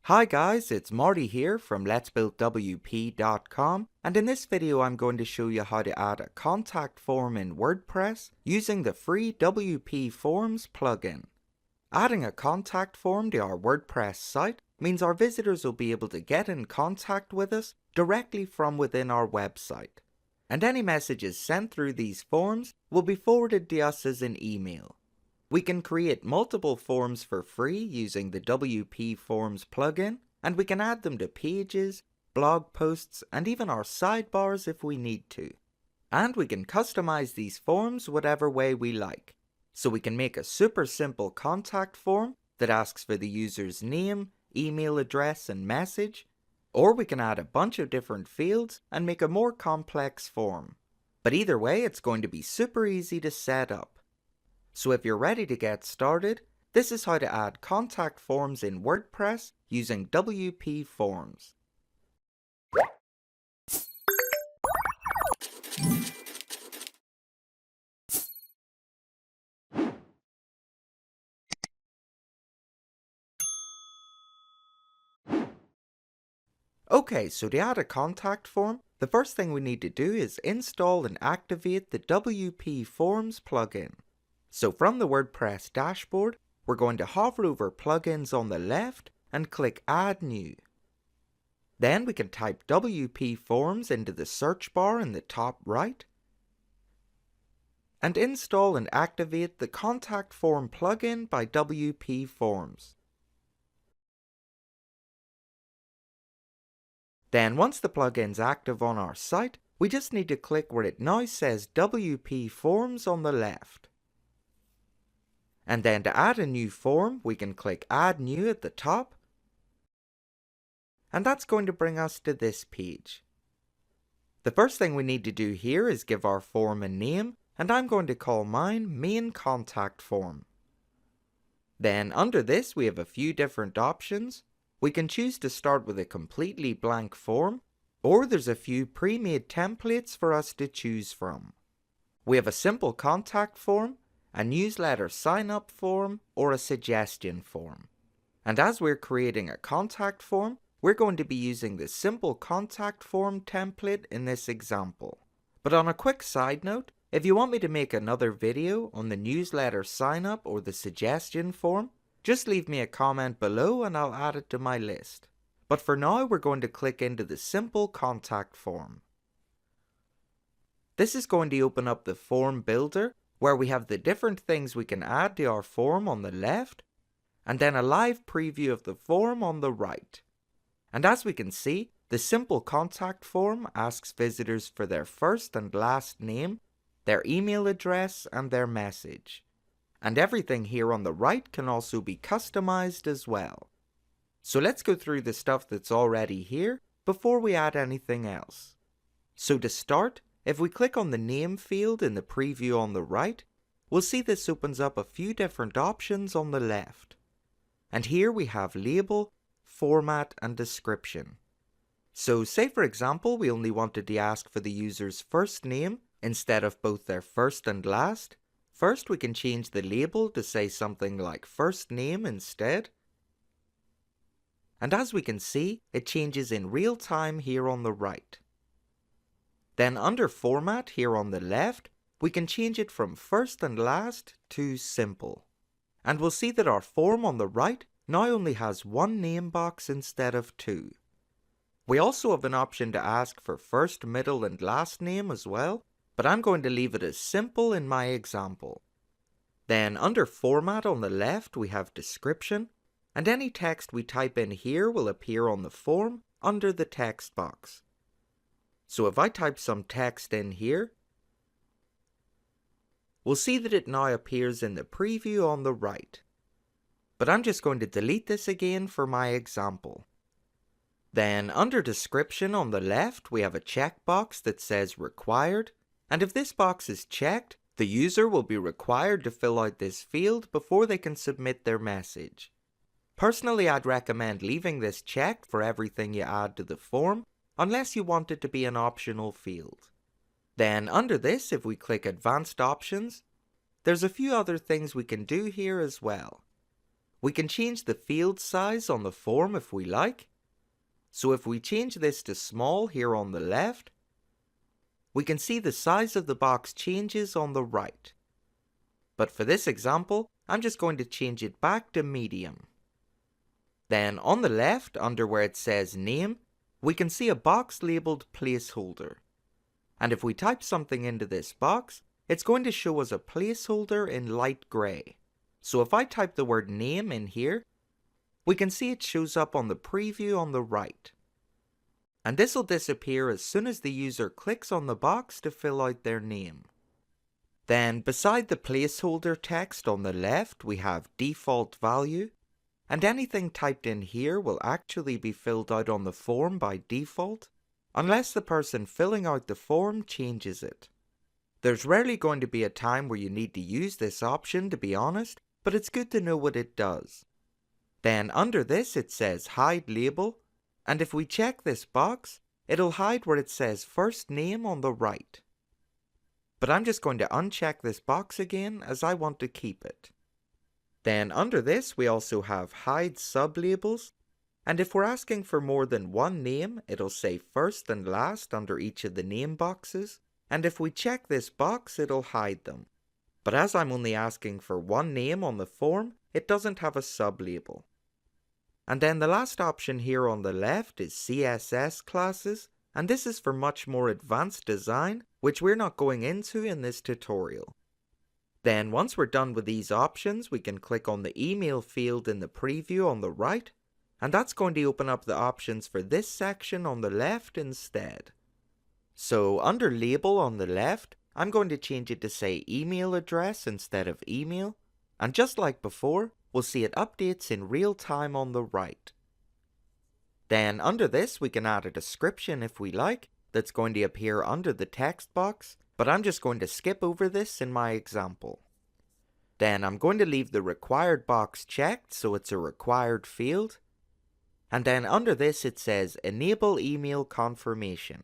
Hi guys, it's Marty here from 𝗬𝗢𝗢𝗥𝗡𝗏.com, and in this video I'm going to show you how to add a contact form in WordPress using the free WPForms plugin. Adding a contact form to our WordPress site means our visitors will be able to get in contact with us directly from within our website. And any messages sent through these forms will be forwarded to us as an email. We can create multiple forms for free using the WPForms plugin, and we can add them to pages, blog posts, and even our sidebars if we need to. And we can customize these forms whatever way we like. So we can make a super simple contact form that asks for the user's name, email address, and message, or we can add a bunch of different fields and make a more complex form. But either way, it's going to be super easy to set up. So if you're ready to get started, this is how to add contact forms in WordPress using WPForms. Okay, so to add a contact form, the first thing we need to do is install and activate the WPForms plugin. So from the WordPress dashboard, we're going to hover over Plugins on the left and click Add New. Then we can type WPForms into the search bar in the top right, and install and activate the Contact Form plugin by WPForms. Then once the plugin's active on our site, we just need to click where it now says WPForms on the left. And then to add a new form, we can click Add New at the top. And that's going to bring us to this page. The first thing we need to do here is give our form a name, and I'm going to call mine Main Contact Form. Then under this we have a few different options. We can choose to start with a completely blank form, or there's a few pre-made templates for us to choose from. We have a simple contact form, a newsletter sign-up form, or a suggestion form. And as we're creating a contact form, we're going to be using the simple contact form template in this example. But on a quick side note, if you want me to make another video on the newsletter sign-up or the suggestion form, just leave me a comment below and I'll add it to my list. But for now, we're going to click into the simple contact form. This is going to open up the form builder, where we have the different things we can add to our form on the left, and then a live preview of the form on the right. And as we can see, the simple contact form asks visitors for their first and last name, their email address, and their message. And everything here on the right can also be customized as well. So let's go through the stuff that's already here before we add anything else. So to start, if we click on the name field in the preview on the right, we'll see this opens up a few different options on the left. And here we have label, format, and description. So say for example we only wanted to ask for the user's first name instead of both their first and last. First we can change the label to say something like first name instead. And as we can see, it changes in real time here on the right. Then under format here on the left, we can change it from first and last to simple. And we'll see that our form on the right now only has one name box instead of two. We also have an option to ask for first, middle, and last name as well, but I'm going to leave it as simple in my example. Then under format on the left we have description, and any text we type in here will appear on the form under the text box. So if I type some text in here, we'll see that it now appears in the preview on the right. But I'm just going to delete this again for my example. Then under description on the left we have a checkbox that says required, and if this box is checked, the user will be required to fill out this field before they can submit their message. Personally, I'd recommend leaving this checked for everything you add to the form, unless you want it to be an optional field. Then under this, if we click Advanced Options, there's a few other things we can do here as well. We can change the field size on the form if we like. So if we change this to small here on the left, we can see the size of the box changes on the right. But for this example, I'm just going to change it back to medium. Then on the left, under where it says name, we can see a box labeled placeholder. And if we type something into this box, it's going to show us a placeholder in light gray. So if I type the word name in here, we can see it shows up on the preview on the right. And this will disappear as soon as the user clicks on the box to fill out their name. Then beside the placeholder text on the left, we have default value, and anything typed in here will actually be filled out on the form by default, unless the person filling out the form changes it. There's rarely going to be a time where you need to use this option, to be honest, but it's good to know what it does. Then under this it says hide label, and if we check this box, it'll hide where it says first name on the right. But I'm just going to uncheck this box again as I want to keep it. Then under this we also have hide sublabels, and if we're asking for more than one name, it'll say first and last under each of the name boxes, and if we check this box, it'll hide them. But as I'm only asking for one name on the form, it doesn't have a sublabel. And then the last option here on the left is CSS classes, and this is for much more advanced design, which we're not going into in this tutorial. Then once we're done with these options, we can click on the email field in the preview on the right, and that's going to open up the options for this section on the left instead. So under label on the left, I'm going to change it to say email address instead of email, and just like before, we'll see it updates in real time on the right. Then under this we can add a description if we like, that's going to appear under the text box, but I'm just going to skip over this in my example. Then I'm going to leave the required box checked so it's a required field, and then under this it says enable email confirmation.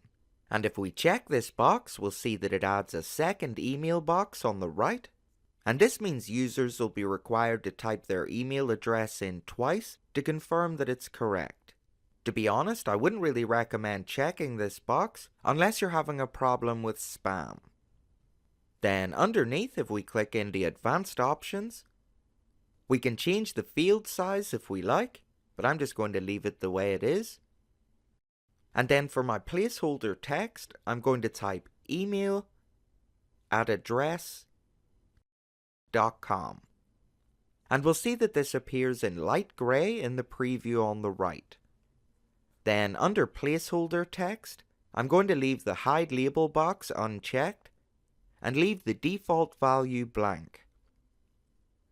And if we check this box, we'll see that it adds a second email box on the right, and this means users will be required to type their email address in twice to confirm that it's correct. To be honest, I wouldn't really recommend checking this box unless you're having a problem with spam. Then underneath, if we click in the advanced options, we can change the field size if we like, but I'm just going to leave it the way it is. And then for my placeholder text, I'm going to type email at address.com. And we'll see that this appears in light gray in the preview on the right. Then under placeholder text, I'm going to leave the hide label box unchecked and leave the default value blank.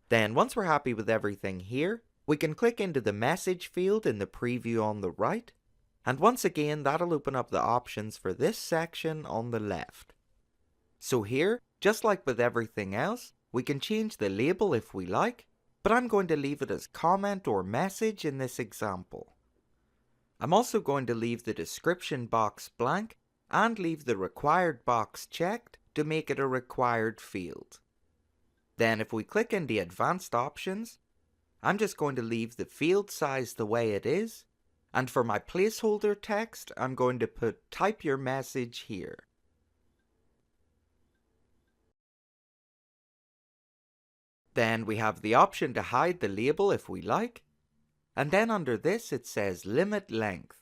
Then once we're happy with everything here, we can click into the message field in the preview on the right, and once again that'll open up the options for this section on the left. So here, just like with everything else, we can change the label if we like, but I'm going to leave it as comment or message in this example. I'm also going to leave the description box blank and leave the required box checked to make it a required field. Then if we click in the advanced options, I'm just going to leave the field size the way it is, and for my placeholder text, I'm going to put type your message here. Then we have the option to hide the label if we like, and then under this it says limit length.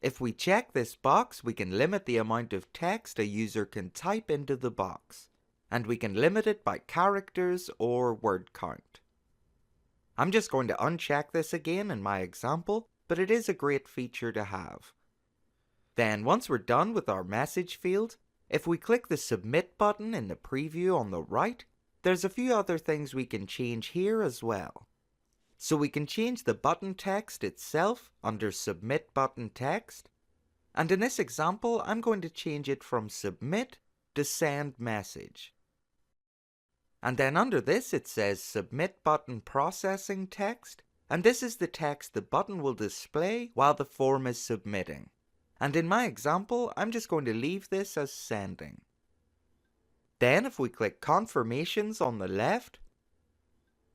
If we check this box, we can limit the amount of text a user can type into the box, and we can limit it by characters or word count. I'm just going to uncheck this again in my example, but it is a great feature to have. Then once we're done with our message field, if we click the submit button in the preview on the right, there's a few other things we can change here as well. So we can change the button text itself under submit button text, and in this example I'm going to change it from submit to send message. And then under this it says submit button processing text, and this is the text the button will display while the form is submitting. And in my example, I'm just going to leave this as sending. Then if we click confirmations on the left,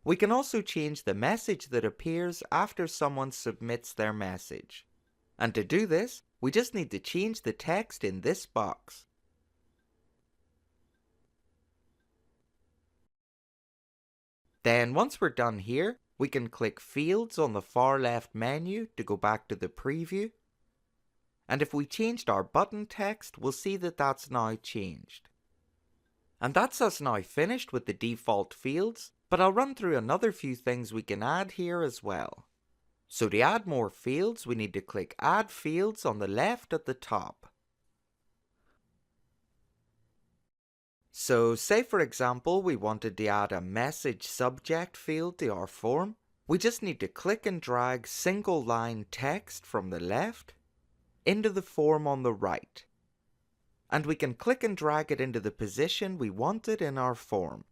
We can also change the message that appears after someone submits their message. And to do this, we just need to change the text in this box. Then once we're done here, we can click Fields on the far left menu to go back to the preview. And if we changed our button text, we'll see that that's now changed. And that's us now finished with the default fields, but I'll run through another few things we can add here as well. So to add more fields, we need to click Add Fields on the left at the top. So say for example we wanted to add a message subject field to our form. We just need to click and drag single line text from the left into the form on the right. And we can click and drag it into the position we want it in our form.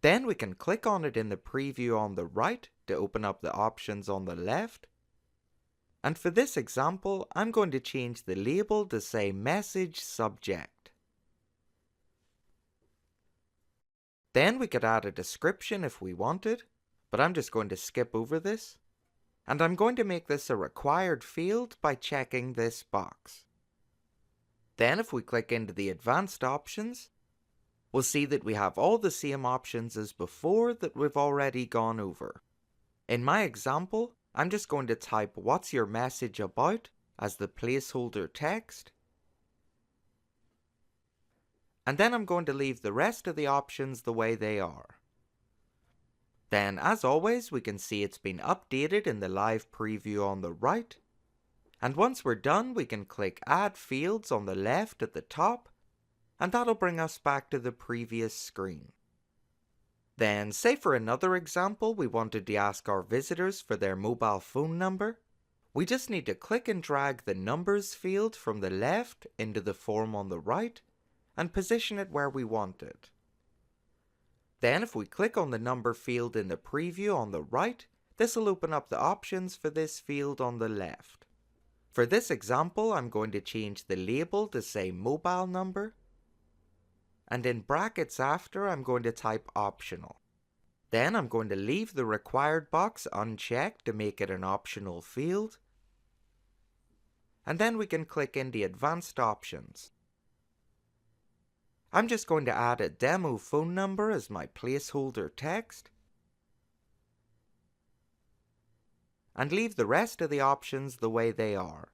Then we can click on it in the preview on the right to open up the options on the left. And for this example, I'm going to change the label to say message subject. Then we could add a description if we wanted, but I'm just going to skip over this. And I'm going to make this a required field by checking this box. Then if we click into the advanced options, we'll see that we have all the same options as before that we've already gone over. In my example, I'm just going to type "What's your message about?" as the placeholder text. And then I'm going to leave the rest of the options the way they are. Then, as always, we can see it's been updated in the live preview on the right. And once we're done, we can click Add Fields on the left at the top, and that'll bring us back to the previous screen. Then, say for another example, we wanted to ask our visitors for their mobile phone number. We just need to click and drag the numbers field from the left into the form on the right, and position it where we want it. Then if we click on the number field in the preview on the right, this will open up the options for this field on the left. For this example, I'm going to change the label to say mobile number, and in brackets after I'm going to type optional. Then I'm going to leave the required box unchecked to make it an optional field, and then we can click in the advanced options. I'm just going to add a demo phone number as my placeholder text, and leave the rest of the options the way they are.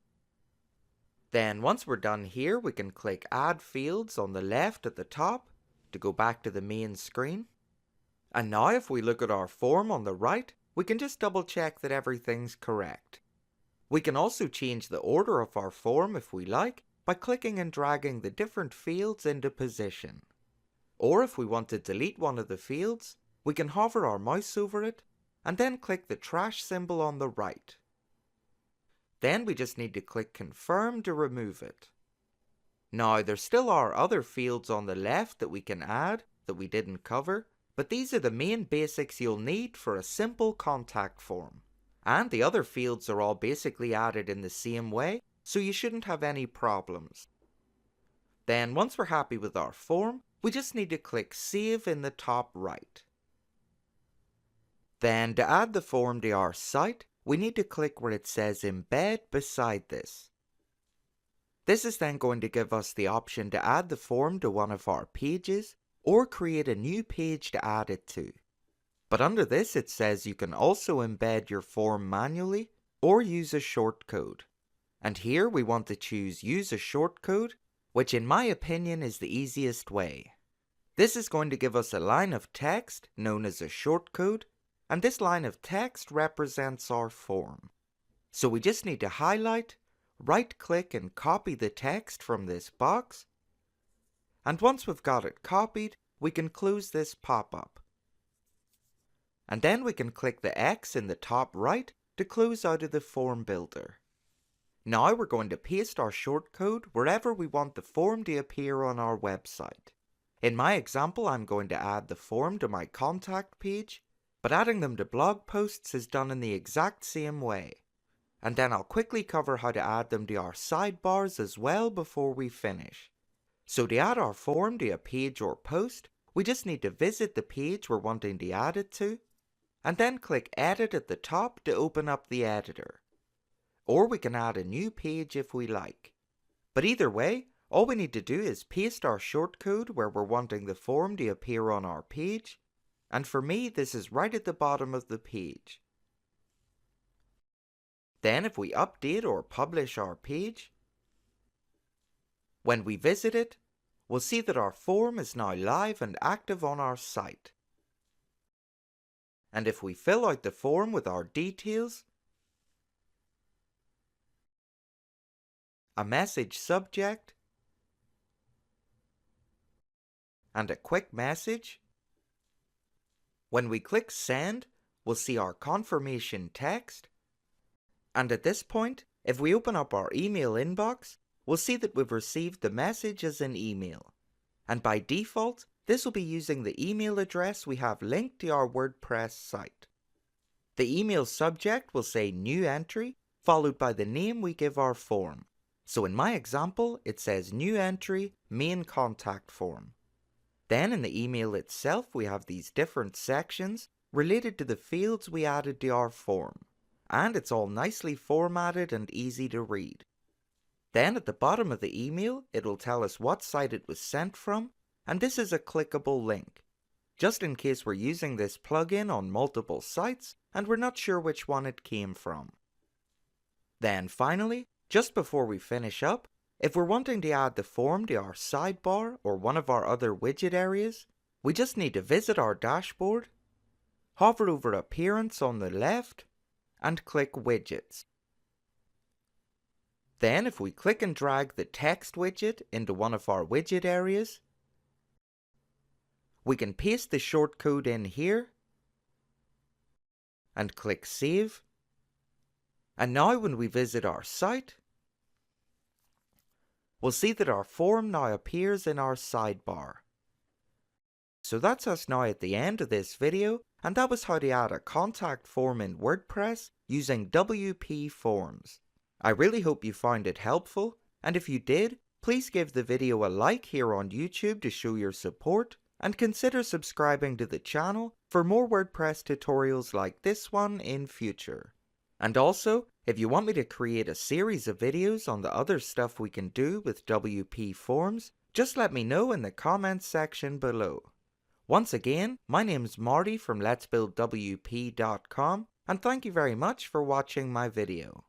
Then once we're done here, we can click Add Fields on the left at the top to go back to the main screen. And now if we look at our form on the right, we can just double check that everything's correct. We can also change the order of our form if we like, by clicking and dragging the different fields into position. Or if we want to delete one of the fields, we can hover our mouse over it and then click the trash symbol on the right. Then we just need to click Confirm to remove it. Now there still are other fields on the left that we can add that we didn't cover, but these are the main basics you'll need for a simple contact form. And the other fields are all basically added in the same way, so you shouldn't have any problems. Then once we're happy with our form, we just need to click Save in the top right. Then to add the form to our site, we need to click where it says Embed beside this. This is then going to give us the option to add the form to one of our pages, or create a new page to add it to. But under this it says you can also embed your form manually, or use a shortcode. And here we want to choose Use a Shortcode, which in my opinion is the easiest way. This is going to give us a line of text known as a shortcode, and this line of text represents our form. So we just need to highlight, right-click and copy the text from this box, and once we've got it copied, we can close this pop-up. And then we can click the X in the top right to close out of the form builder. Now we're going to paste our shortcode wherever we want the form to appear on our website. In my example, I'm going to add the form to my contact page, but adding them to blog posts is done in the exact same way. And then I'll quickly cover how to add them to our sidebars as well before we finish. So to add our form to a page or post, we just need to visit the page we're wanting to add it to, and then click Edit at the top to open up the editor. Or we can add a new page if we like. But either way, all we need to do is paste our shortcode where we're wanting the form to appear on our page, and for me this is right at the bottom of the page. Then if we update or publish our page, when we visit it, we'll see that our form is now live and active on our site. And if we fill out the form with our details, a message subject, and a quick message, when we click Send, we'll see our confirmation text, and at this point, if we open up our email inbox, we'll see that we've received the message as an email. And by default, this will be using the email address we have linked to our WordPress site. The email subject will say New Entry, followed by the name we give our form. So in my example, it says New Entry, Main Contact Form. Then in the email itself, we have these different sections related to the fields we added to our form. And it's all nicely formatted and easy to read. Then at the bottom of the email, it'll tell us what site it was sent from, and this is a clickable link, just in case we're using this plugin on multiple sites and we're not sure which one it came from. Then finally, just before we finish up, if we're wanting to add the form to our sidebar or one of our other widget areas, we just need to visit our dashboard, hover over Appearance on the left, and click Widgets. Then if we click and drag the text widget into one of our widget areas, we can paste the shortcode in here and click Save. And now when we visit our site, we'll see that our form now appears in our sidebar. So that's us now at the end of this video, and that was how to add a contact form in WordPress using WPForms. I really hope you found it helpful, and if you did, please give the video a like here on YouTube to show your support, and consider subscribing to the channel for more WordPress tutorials like this one in future. And also, if you want me to create a series of videos on the other stuff we can do with WPForms, just let me know in the comments section below. Once again, my name's Marty from 𝗬𝗢𝗢𝗠𝗜𝗨𝗠.com, and thank you very much for watching my video.